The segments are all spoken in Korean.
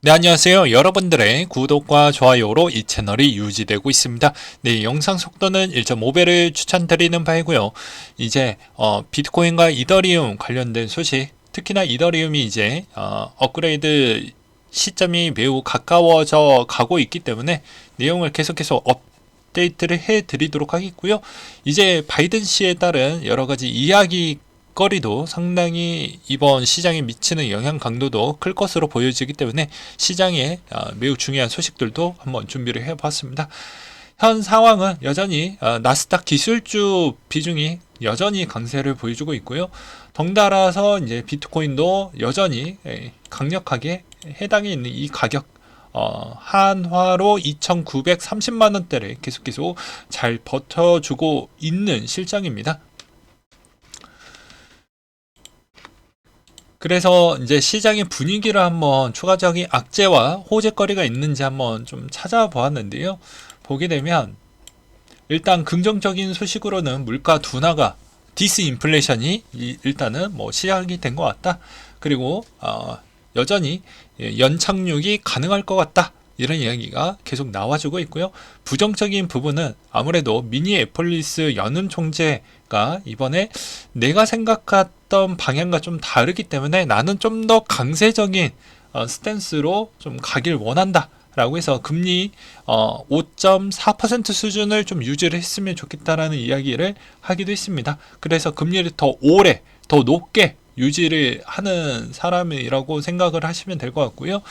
네, 안녕하세요. 여러분들의 구독과 좋아요로 이 채널이 유지되고 있습니다. 네, 영상 속도는 1.5배를 추천드리는 바이고요. 이제 비트코인과 이더리움 관련된 소식, 특히나 이더리움이 이제 업그레이드 시점이 매우 가까워져 가고 있기 때문에 내용을 계속해서 업데이트를 해드리도록 하겠고요. 이제 바이든 씨에 따른 여러 가지 이야기 거리도 상당히 이번 시장에 미치는 영향 강도도 클 것으로 보여지기 때문에 시장에 매우 중요한 소식들도 한번 준비를 해봤습니다. 현 상황은 여전히 나스닥 기술주 비중이 여전히 강세를 보여주고 있고요. 덩달아서 이제 비트코인도 여전히 강력하게 해당에 있는 이 가격 한화로 2,930만 원대를 계속 잘 버텨주고 있는 실정입니다. 그래서 이제 시장의 분위기를 한번 추가적인 악재와 호재거리가 있는지 한번 좀 찾아보았는데요. 보게 되면 일단 긍정적인 소식으로는 물가 둔화가 디스인플레이션이 일단은 뭐 시작이 된 것 같다. 그리고 여전히 연착륙이 가능할 것 같다. 이런 이야기가 계속 나와주고 있고요. 부정적인 부분은 아무래도 미니애폴리스 연은 총재가 이번에 내가 생각했던 방향과 좀 다르기 때문에 나는 좀 더 강세적인 스탠스로 좀 가길 원한다. 라고 해서 금리 5.4% 수준을 좀 유지를 했으면 좋겠다라는 이야기를 하기도 했습니다. 그래서 금리를 더 오래, 더 높게 유지를 하는 사람이라고 생각을 하시면 될 것 같고요.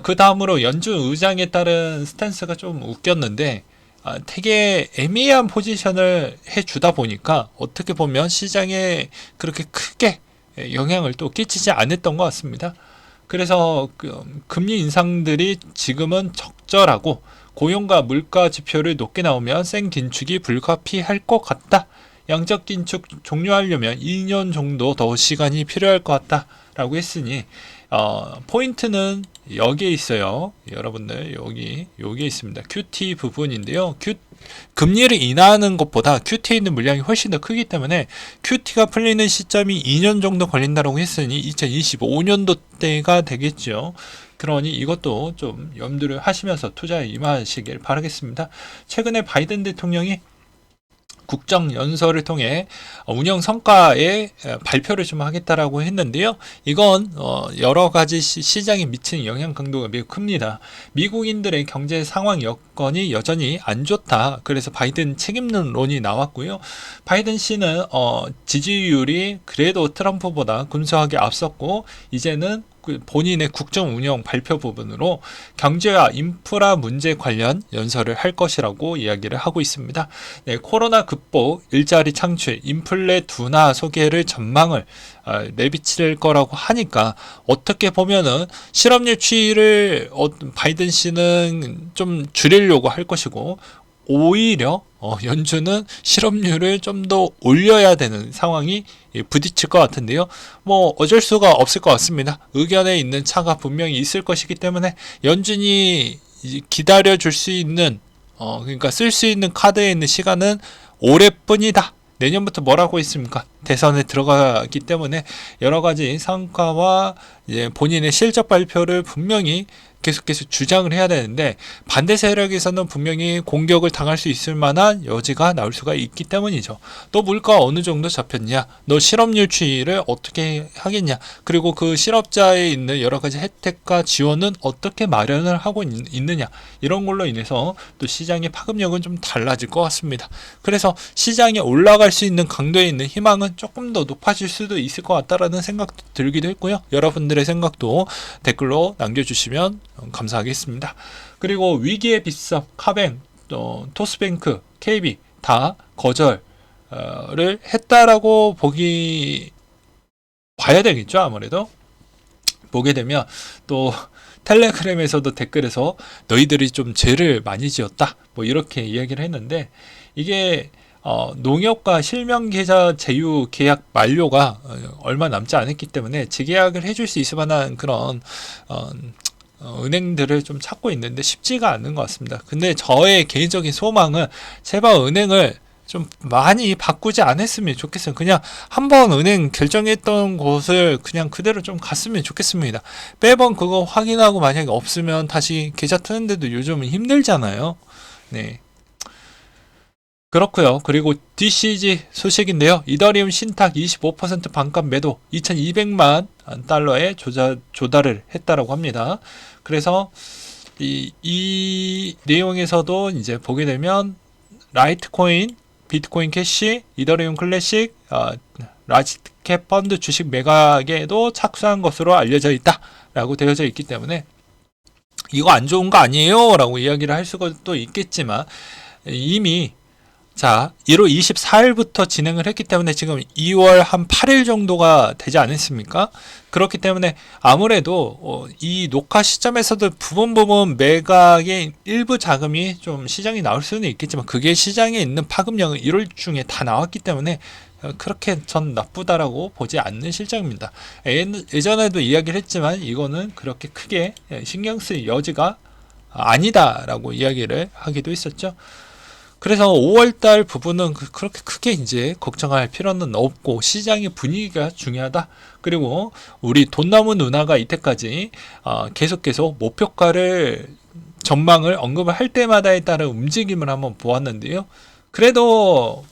그 다음으로 연준 의장에 따른 스탠스가 좀 웃겼는데, 되게 애매한 포지션을 해주다 보니까 어떻게 보면 시장에 그렇게 크게 영향을 또 끼치지 않았던 것 같습니다. 그래서 금리 인상들이 지금은 적절하고 고용과 물가 지표를 높게 나오면 생 긴축이 불가피할 것 같다. 양적 긴축 종료하려면 2년 정도 더 시간이 필요할 것 같다. 라고 했으니 포인트는 여기에 있어요. 여러분들 여기에 있습니다. QT 부분인데요. 금리를 인하하는 것보다 QT에 있는 물량이 훨씬 더 크기 때문에 QT가 풀리는 시점이 2년 정도 걸린다고 했으니 2025년도 때가 되겠죠. 그러니 이것도 좀 염두를 하시면서 투자에 임하시길 바라겠습니다. 최근에 바이든 대통령이 국정연설을 통해 운영 성과의 발표를 좀 하겠다라고 했는데요. 이건 여러 가지 시장에 미치는 영향 강도가 매우 큽니다. 미국인들의 경제 상황 여건이 여전히 안 좋다. 그래서 바이든 책임론이 나왔고요. 바이든 씨는 지지율이 그래도 트럼프보다 근소하게 앞섰고 이제는 본인의 국정 운영 발표 부분으로 경제와 인프라 문제 관련 연설을 할 것이라고 이야기를 하고 있습니다. 네, 코로나 극복, 일자리 창출, 인플레 둔화 소개를 전망을 내비칠 거라고 하니까 어떻게 보면은 실업률 추이를 바이든 씨는 좀 줄이려고 할 것이고 오히려 연준은 실업률을 좀 더 올려야 되는 상황이 부딪힐 것 같은데요. 뭐 어쩔 수가 없을 것 같습니다. 의견에 있는 차가 분명히 있을 것이기 때문에 연준이 기다려 줄 수 있는 그러니까 쓸 수 있는 카드에 있는 시간은 올해뿐이다. 내년부터 뭐라고 있습니까? 대선에 들어가기 때문에 여러 가지 성과와 이제 본인의 실적 발표를 분명히 계속해서 주장을 해야 되는데 반대 세력에서는 분명히 공격을 당할 수 있을 만한 여지가 나올 수가 있기 때문이죠. 너 물가 어느 정도 잡혔냐? 너 실업률 추이를 어떻게 하겠냐? 그리고 그 실업자에 있는 여러 가지 혜택과 지원은 어떻게 마련을 하고 있느냐? 이런 걸로 인해서 또 시장의 파급력은 좀 달라질 것 같습니다. 그래서 시장에 올라갈 수 있는 강도에 있는 희망은 조금 더 높아질 수도 있을 것 같다라는 생각도 들기도 했고요. 여러분들의 생각도 댓글로 남겨주시면 감사하겠습니다. 그리고 위기의 빗석, 카뱅, 토스뱅크, KB 다 거절을 했다라고 봐야 되겠죠. 아무래도 보게 되면 또 텔레그램에서도 댓글에서 너희들이 좀 죄를 많이 지었다 뭐 이렇게 이야기를 했는데 이게 농협과 실명계좌 제휴 계약 만료가 얼마 남지 않았기 때문에 재계약을 해줄 수 있을 만한 그런 은행들을 좀 찾고 있는데 쉽지가 않는 것 같습니다. 근데 저의 개인적인 소망은 제발 은행을 좀 많이 바꾸지 않았으면 좋겠어요. 그냥 한번 은행 결정했던 곳을 그냥 그대로 좀 갔으면 좋겠습니다. 매번 그거 확인하고 만약에 없으면 다시 계좌 트는데도 요즘은 힘들잖아요. 네. 그렇고요. 그리고 DCG 소식인데요. 이더리움 신탁 25% 반값 매도 2200만 달러에 조달을 했다라고 합니다. 그래서 이 내용에서도 이제 보게 되면 라이트코인, 비트코인 캐시, 이더리움 클래식, 라지캡 펀드 주식 매각에도 착수한 것으로 알려져 있다라고 되어져 있기 때문에 이거 안 좋은 거 아니에요? 라고 이야기를 할 수가 또 있겠지만 이미 자, 1월 24일부터 진행을 했기 때문에 지금 2월 한 8일 정도가 되지 않았습니까? 그렇기 때문에 아무래도 이 녹화 시점에서도 부분 매각의 일부 자금이 좀 시장에 나올 수는 있겠지만 그게 시장에 있는 파급력은 1월 중에 다 나왔기 때문에 그렇게 전 나쁘다라고 보지 않는 실정입니다. 예전에도 이야기를 했지만 이거는 그렇게 크게 신경 쓸 여지가 아니다라고 이야기를 하기도 했었죠. 그래서 5월달 부분은 그렇게 크게 이제 걱정할 필요는 없고 시장의 분위기가 중요하다. 그리고 우리 돈나무 누나가 이때까지 계속 목표가를 전망을 언급을 할 때마다에 따른 움직임을 한번 보았는데요. 그래도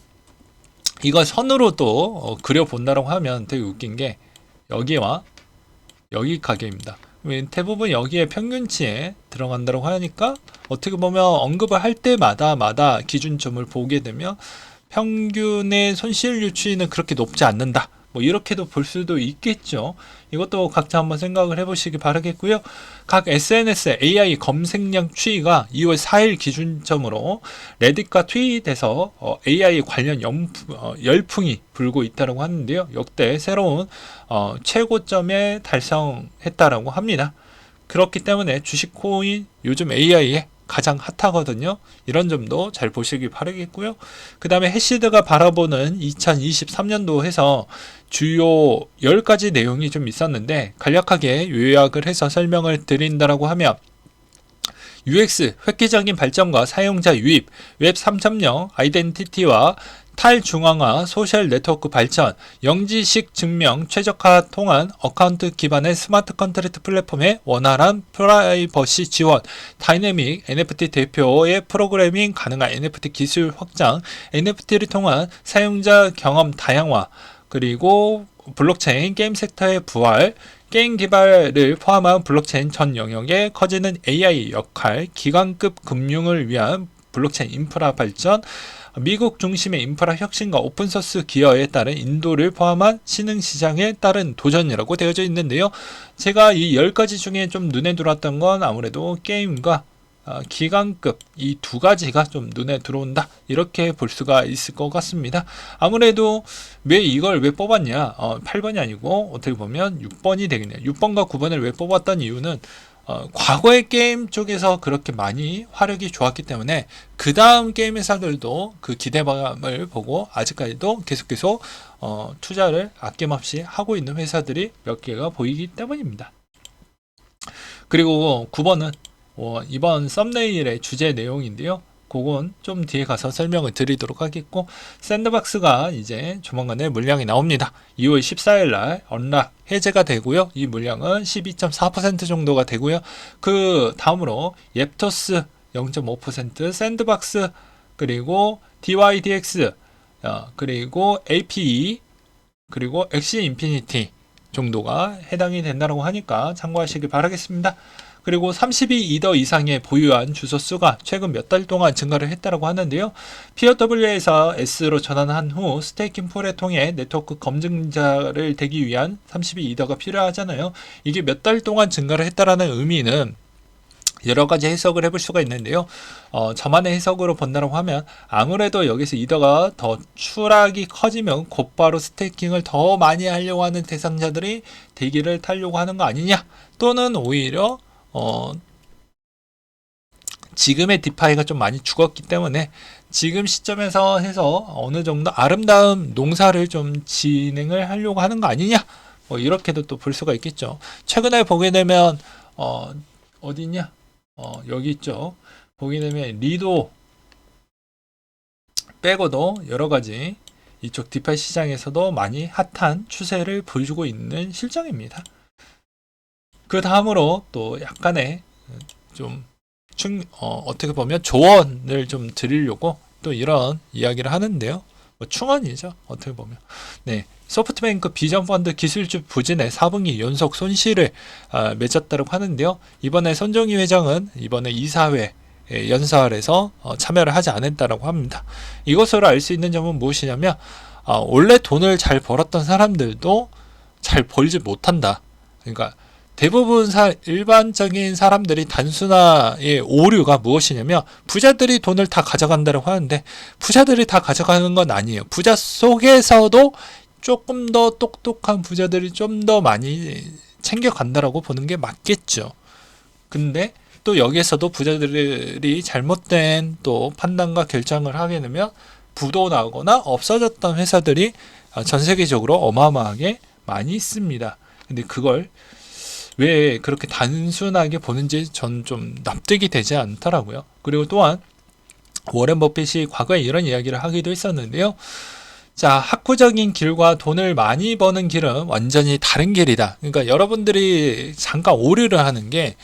이거 선으로 또 그려본다고 하면 되게 웃긴 게 여기와 여기 가격입니다. 대부분 여기에 평균치에 들어간다고 하니까 어떻게 보면 언급을 할 때마다 기준점을 보게 되면 평균의 손실률 추이는 그렇게 높지 않는다. 뭐 이렇게도 볼 수도 있겠죠. 이것도 각자 한번 생각을 해보시기 바라겠고요. 각 SNS AI 검색량 추이가 2월 4일 기준점으로 레딧과 트윗에서 AI 관련 열풍이 불고 있다고 하는데요. 역대 새로운 최고점에 달성했다라고 합니다. 그렇기 때문에 주식 코인 요즘 AI에 가장 핫하거든요. 이런 점도 잘 보시기 바라겠고요. 그 다음에 해시드가 바라보는 2023년도 해서 주요 10가지 내용이 좀 있었는데 간략하게 요약을 해서 설명을 드린다라고 하면 UX, 획기적인 발전과 사용자 유입, 웹 3.0, 아이덴티티와 탈중앙화 소셜 네트워크 발전, 영지식 증명 최적화 통한 어카운트 기반의 스마트 컨트랙트 플랫폼의 원활한 프라이버시 지원, 다이내믹 NFT 대표의 프로그래밍 가능한 NFT 기술 확장, NFT를 통한 사용자 경험 다양화, 그리고 블록체인 게임 섹터의 부활, 게임 개발을 포함한 블록체인 전 영역에 커지는 AI 역할, 기관급 금융을 위한 블록체인 인프라 발전, 미국 중심의 인프라 혁신과 오픈소스 기여에 따른 인도를 포함한 신흥시장에 따른 도전이라고 되어져 있는데요. 제가 이 10가지 중에 좀 눈에 들어왔던 건 아무래도 게임과 기관급 이 두 가지가 좀 눈에 들어온다 이렇게 볼 수가 있을 것 같습니다. 아무래도 이걸 왜 뽑았냐 8번이 아니고 어떻게 보면 6번이 되겠네요. 6번과 9번을 왜 뽑았던 이유는 과거의 게임 쪽에서 그렇게 많이 화력이 좋았기 때문에 그 다음 게임 회사들도 그 기대감을 보고 아직까지도 계속 투자를 아낌없이 하고 있는 회사들이 몇 개가 보이기 때문입니다. 그리고 9번은 이번 썸네일의 주제 내용인데요. 그건 좀 뒤에 가서 설명을 드리도록 하겠고 샌드박스가 이제 조만간에 물량이 나옵니다. 2월 14일 날 언락 해제가 되고요. 이 물량은 12.4% 정도가 되고요. 그 다음으로 옙토스 0.5%, 샌드박스 그리고 DYDX 그리고 APE 그리고 엑시 인피니티 정도가 해당이 된다고 하니까 참고하시길 바라겠습니다. 그리고 32이더 이상의 보유한 주소 수가 최근 몇 달 동안 증가를 했다고 하는데요. POW에서 S로 전환한 후 스테이킹 풀을 통해 네트워크 검증자를 되기 위한 32이더가 필요하잖아요. 이게 몇 달 동안 증가를 했다라는 의미는 여러 가지 해석을 해볼 수가 있는데요. 저만의 해석으로 본다고 하면 아무래도 여기서 이더가 더 추락이 커지면 곧바로 스테이킹을 더 많이 하려고 하는 대상자들이 대기를 타려고 하는 거 아니냐, 또는 오히려 지금의 디파이가 좀 많이 죽었기 때문에 지금 시점에서 해서 어느 정도 아름다운 농사를 좀 진행을 하려고 하는 거 아니냐, 이렇게도 또 볼 수가 있겠죠. 최근에 보게 되면 어디냐, 여기 있죠. 보게 되면 리도 빼고도 여러 가지 이쪽 디파이 시장에서도 많이 핫한 추세를 보여주고 있는 실정입니다. 그 다음으로 또 약간의 좀 어떻게 보면 조언을 좀 드리려고 또 이런 이야기를 하는데요. 뭐 충언이죠. 어떻게 보면. 네. 소프트뱅크 비전펀드 기술주 부진의 4분기 연속 손실을 맺었다고 하는데요. 이번에 손정희 회장은 이번에 이사회 연설에서 참여를 하지 않았다고 합니다. 이것으로 알 수 있는 점은 무엇이냐면 원래 돈을 잘 벌었던 사람들도 잘 벌지 못한다. 그러니까 대부분 일반적인 사람들이 단순화의 오류가 무엇이냐면 부자들이 돈을 다 가져간다고 하는데 부자들이 다 가져가는 건 아니에요. 부자 속에서도 조금 더 똑똑한 부자들이 좀 더 많이 챙겨간다라고 보는 게 맞겠죠. 근데 또 여기에서도 부자들이 잘못된 또 판단과 결정을 하게 되면 부도 나거나 없어졌던 회사들이 전 세계적으로 어마어마하게 많이 있습니다. 근데 그걸 왜 그렇게 단순하게 보는지 전 좀 납득이 되지 않더라고요. 그리고 또한 워렌 버핏이 과거에 이런 이야기를 하기도 했었는데요. 자, 학구적인 길과 돈을 많이 버는 길은 완전히 다른 길이다. 그러니까 여러분들이 잠깐 오류를 하는 게,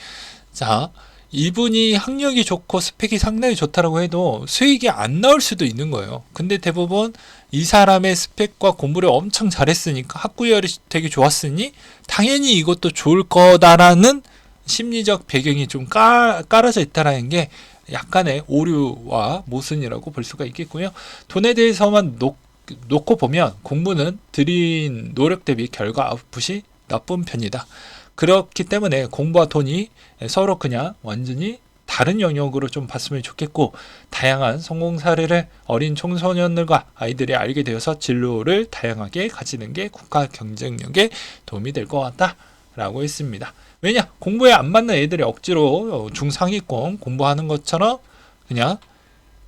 자, 이분이 학력이 좋고 스펙이 상당히 좋다라고 해도 수익이 안 나올 수도 있는 거예요. 근데 대부분 이 사람의 스펙과 공부를 엄청 잘했으니까 학구열이 되게 좋았으니 당연히 이것도 좋을 거다라는 심리적 배경이 좀 깔아져 있다라는 게 약간의 오류와 모순이라고 볼 수가 있겠고요. 돈에 대해서만 놓고 보면 공부는 들인 노력 대비 결과 아웃풋이 나쁜 편이다. 그렇기 때문에 공부와 돈이 서로 그냥 완전히 다른 영역으로 좀 봤으면 좋겠고, 다양한 성공 사례를 어린 청소년들과 아이들이 알게 되어서 진로를 다양하게 가지는 게 국가 경쟁력에 도움이 될 것 같다 라고 했습니다. 왜냐? 공부에 안 맞는 애들이 억지로 중상위권 공부하는 것처럼 그냥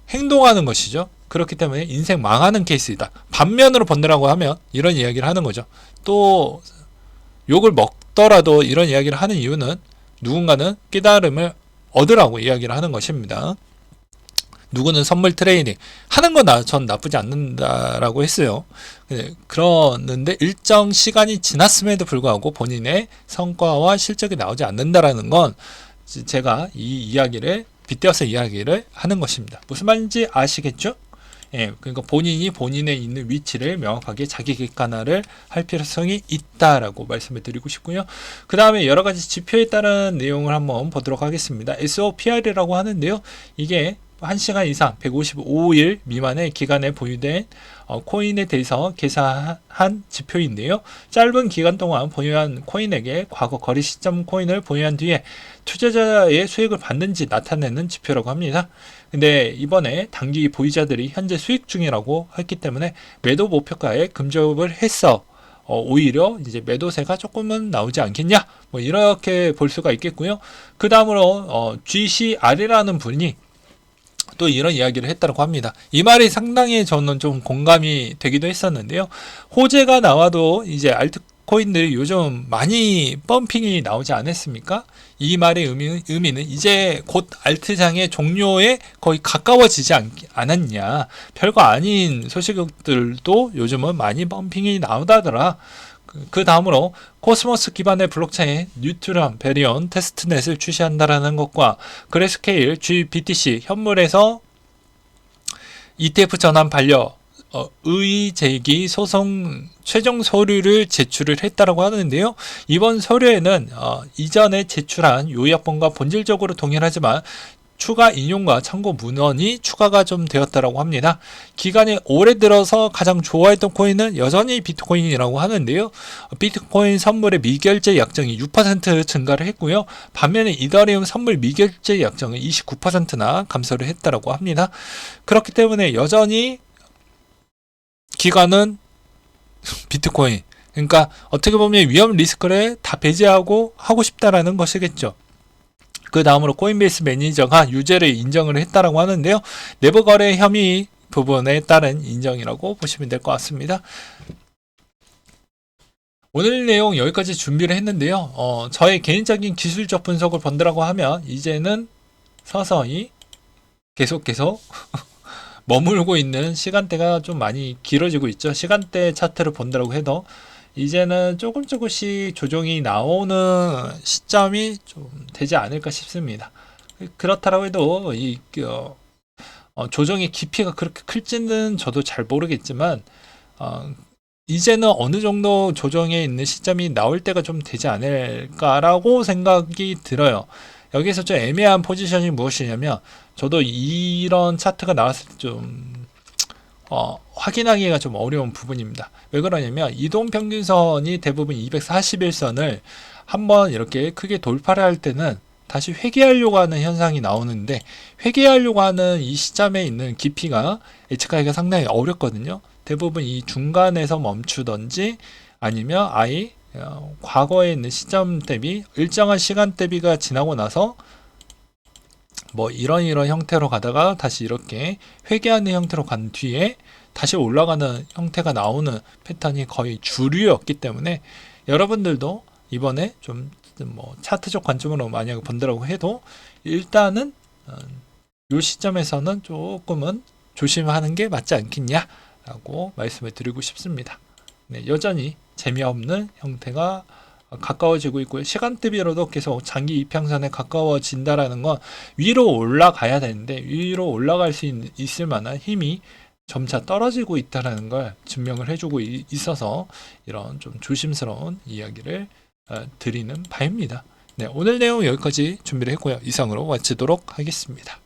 행동하는 것이죠. 그렇기 때문에 인생 망하는 케이스이다. 반면으로 본다라고 하면 이런 이야기를 하는 거죠. 또 욕을 먹더라도 이런 이야기를 하는 이유는 누군가는 깨달음을 얻으라고 이야기를 하는 것입니다. 누구는 선물 트레이닝 하는 건 전 나쁘지 않는다라고 했어요. 그러는데 일정 시간이 지났음에도 불구하고 본인의 성과와 실적이 나오지 않는다라는 건 제가 이 이야기를 빗대어서 이야기를 하는 것입니다. 무슨 말인지 아시겠죠? 예, 그러니까 본인이 본인의 있는 위치를 명확하게 자기 객관화를 할 필요성이 있다라고 말씀을 드리고 싶고요. 그 다음에 여러 가지 지표에 따른 내용을 한번 보도록 하겠습니다. SOPR이라고 하는데요. 이게 1시간 이상 155일 미만의 기간에 보유된 코인에 대해서 계산한 지표인데요. 짧은 기간 동안 보유한 코인에게 과거 거래 시점 코인을 보유한 뒤에 투자자의 수익을 받는지 나타내는 지표라고 합니다. 근데 이번에 단기 보유자들이 현재 수익 중이라고 했기 때문에 매도 목표가에 금접을 했어. 오히려 이제 매도세가 조금은 나오지 않겠냐? 뭐 이렇게 볼 수가 있겠고요. 그 다음으로 GCR이라는 분이 또 이런 이야기를 했다고 합니다. 이 말이 상당히 저는 좀 공감이 되기도 했었는데요. 호재가 나와도 이제 알트코인들이 요즘 많이 펌핑이 나오지 않았습니까? 이 말의 의미는 이제 곧 알트장의 종료에 거의 가까워지지 않았냐. 별거 아닌 소식들도 요즘은 많이 펌핑이 나오다더라. 그 다음으로 코스모스 기반의 블록체인 뉴트론 베리온 테스트넷을 출시한다라는 것과 그래스케일 GBTC 현물에서 ETF 전환 반려 의의 제기 소송 최종 서류를 제출을 했다라고 하는데요. 이번 서류에는 이전에 제출한 요약본과 본질적으로 동일하지만 추가 인용과 참고 문헌이 추가가 좀 되었다라고 합니다. 기간이 올해 들어서 가장 좋아했던 코인은 여전히 비트코인이라고 하는데요. 비트코인 선물의 미결제 약정이 6% 증가를 했고요. 반면에 이더리움 선물 미결제 약정은 29%나 감소를 했다라고 합니다. 그렇기 때문에 여전히 기간은 비트코인. 그러니까 어떻게 보면 위험 리스크를 다 배제하고 하고 싶다라는 것이겠죠. 그 다음으로 코인베이스 매니저가 유죄를 인정을 했다라고 하는데요. 내부 거래 혐의 부분에 따른 인정이라고 보시면 될 것 같습니다. 오늘 내용 여기까지 준비를 했는데요. 저의 개인적인 기술적 분석을 본다라고 하면 이제는 서서히 계속 머물고 있는 시간대가 좀 많이 길어지고 있죠. 시간대 차트를 본다고 해도 이제는 조금씩 조정이 나오는 시점이 좀 되지 않을까 싶습니다. 그렇다고 해도 조정의 깊이가 그렇게 클지는 저도 잘 모르겠지만 이제는 어느 정도 조정에 있는 시점이 나올 때가 좀 되지 않을까라고 생각이 들어요. 여기서 좀 애매한 포지션이 무엇이냐면 저도 이런 차트가 나왔을 때 좀 확인하기가 좀 어려운 부분입니다. 왜 그러냐면 이동평균선이 대부분 241선을 한번 이렇게 크게 돌파를 할 때는 다시 회귀하려고 하는 현상이 나오는데, 회귀하려고 하는 이 시점에 있는 깊이가 예측하기가 상당히 어렵거든요. 대부분 이 중간에서 멈추던지 아니면 아예 과거에 있는 시점 대비 일정한 시간 대비가 지나고 나서 뭐 이런 형태로 가다가 다시 이렇게 회귀하는 형태로 간 뒤에 다시 올라가는 형태가 나오는 패턴이 거의 주류였기 때문에, 여러분들도 이번에 좀 뭐 차트적 관점으로 만약에 본다고 해도 일단은 이 시점에서는 조금은 조심하는 게 맞지 않겠냐라고 말씀을 드리고 싶습니다. 네, 여전히 재미없는 형태가 가까워지고 있고요. 시간대비로도 계속 장기 이평선에 가까워진다라는 건 위로 올라가야 되는데 위로 올라갈 수 있을 만한 힘이 점차 떨어지고 있다는 걸 증명을 해주고 있어서 이런 좀 조심스러운 이야기를 드리는 바입니다. 네, 오늘 내용 여기까지 준비를 했고요. 이상으로 마치도록 하겠습니다.